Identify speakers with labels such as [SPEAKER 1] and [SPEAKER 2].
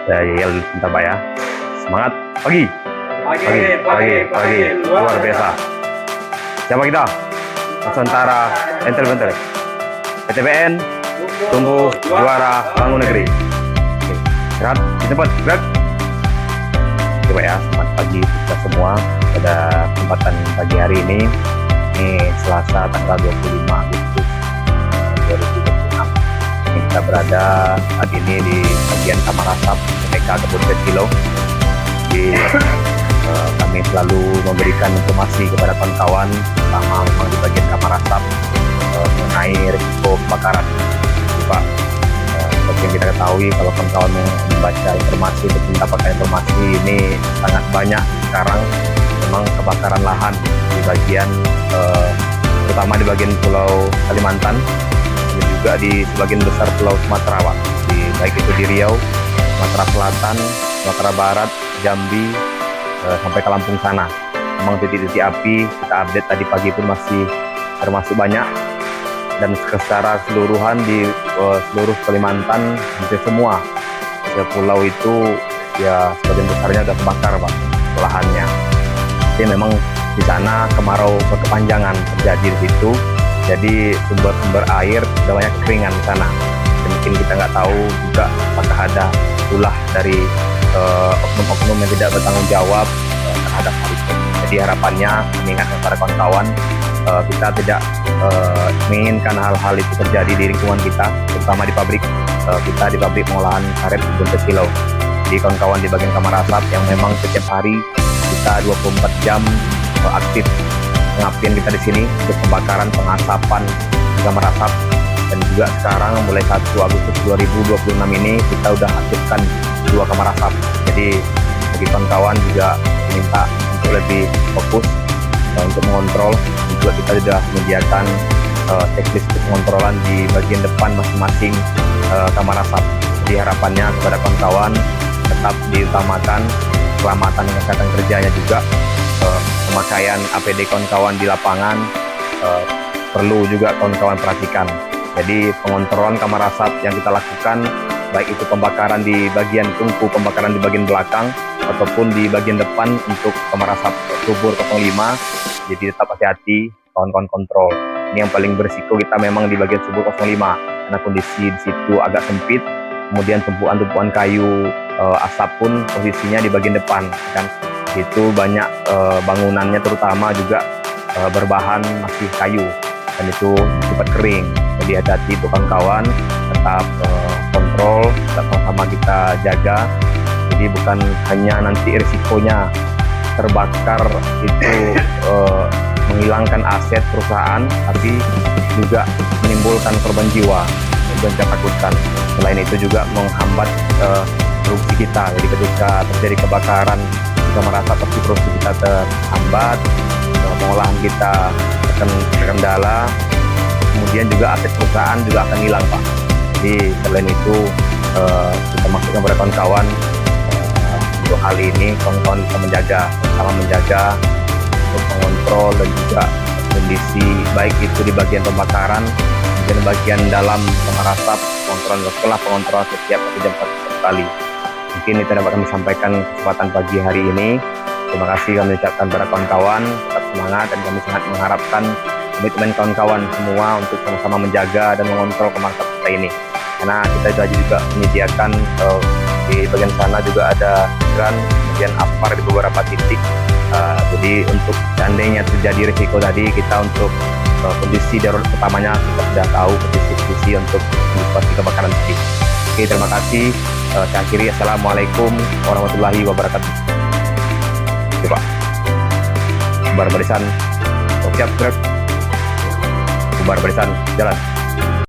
[SPEAKER 1] Saya yel bentar Pak ya. Semangat pagi. Pagi. Luar biasa. Siapa kita? Nusantara Enter. PTBN tumbuh juara bangun negeri. Oke, istirahat di tempat gerak. Coba ya, selamat pagi kita semua pada kesempatan pagi hari ini. Ini Selasa tanggal 25 Agustus 2026. Ini kita berada saat ini di bagian kamar asap PPK Kebun Kilo. Kami selalu memberikan informasi kepada kawan-kawan, terutama memang di bagian kamar asap mengenai risiko kebakaran. Pak, seperti yang kita ketahui, kalau kawan-kawan membaca informasi atau mendapatkan informasi ini sangat banyak sekarang memang kebakaran lahan di bagian terutama di bagian Pulau Kalimantan dan juga di sebagian besar Pulau Sumatera, Pak. Baik itu di Riau, Sumatera Selatan, Sumatera Barat, Jambi, sampai ke Lampung sana. Memang titik-titik api kita update tadi pagi pun masih termasuk banyak, dan secara keseluruhan di seluruh Kalimantan hampir semua pulau itu ya sebagian besarnya sudah kebakar, Pak, lahannya. Jadi memang di sana kemarau berkepanjangan terjadi di situ, jadi sumber-sumber air sudah banyak kekeringan di sana. Dan mungkin kita nggak tahu juga apakah ada ulah dari oknum-oknum yang tidak bertanggung jawab terhadap hal itu. Jadi harapannya mengingatkan para kawan-kawan, kita tidak menginginkan hal-hal itu terjadi di lingkungan kita, terutama di pabrik kita, di pabrik pengolahan karet Kebun Kilo. Jadi kawan-kawan di bagian kamar asap yang memang setiap hari kita 24 jam aktif pengabdian kita di sini untuk pembakaran, pengasapan di kamar asap. Dan juga sekarang mulai 1 Agustus 2026 ini kita udah aktifkan 2 kamar asap. Jadi bagi kawan-kawan juga minta untuk lebih fokus untuk mengontrol. Juga kita sudah menyediakan checklist pengontrolan di bagian depan masing-masing kamar asap. Jadi harapannya kepada kawan-kawan tetap diutamakan keselamatan dan kesehatan kerjanya, juga pemakaian APD kawan-kawan di lapangan perlu juga kawan-kawan perhatikan. Jadi pengontrolan kamar asap yang kita lakukan, baik itu pembakaran di bagian tungku, pembakaran di bagian belakang, ataupun di bagian depan untuk kamar asap subur 05. Jadi tetap hati-hati, kawan-kawan kontrol. Ini yang paling berisiko kita memang di bagian subur 05, karena kondisi di situ agak sempit. Kemudian tumpuan-tumpuan kayu asap pun posisinya di bagian depan, kan? Itu banyak bangunannya terutama juga berbahan masih kayu, dan itu cepat kering. Jadi hati-hati untuk kawan-kawan, tetap kontrol, tetap sama-sama kita jaga. Jadi bukan hanya nanti risikonya terbakar itu menghilangkan aset perusahaan, tapi juga menimbulkan korban jiwa yang kita takutkan. Selain itu juga menghambat produksi kita. Jadi ketika terjadi kebakaran di kamar asap, pasti produksi kita terhambat, pengolahan kita akan terkendala, kemudian juga aset perusahaan juga akan hilang, Pak. Jadi selain itu kita maksudkan kepada kawan-kawan, untuk hal ini kawan-kawan bisa menjaga, sama menjaga untuk mengontrol dan juga kondisi baik itu di bagian pembakaran, dan bagian dalam kamar asap, pengontrolan setelah pengontrolan setiap 1 jam 1 kali. Mungkin itu dapat kami sampaikan kesempatan pagi hari ini. Terima kasih kami ucapkan kepada kawan-kawan, tetap semangat, dan kami sangat mengharapkan komitmen kawan-kawan semua untuk sama-sama menjaga dan mengontrol kamar asap kita ini. Karena kita juga menyediakan di bagian sana juga ada hidran, kemudian apar di beberapa titik. Jadi untuk seandainya terjadi risiko tadi, kita untuk kondisi darurat pertamanya kita sudah tahu kondisi untuk antisipasi kebakaran tadi. Oke, terima kasih. Saya akhiri. Assalamualaikum warahmatullahi wabarakatuh. Coba bubar barisan, siap gerak, bubar barisan, jalan.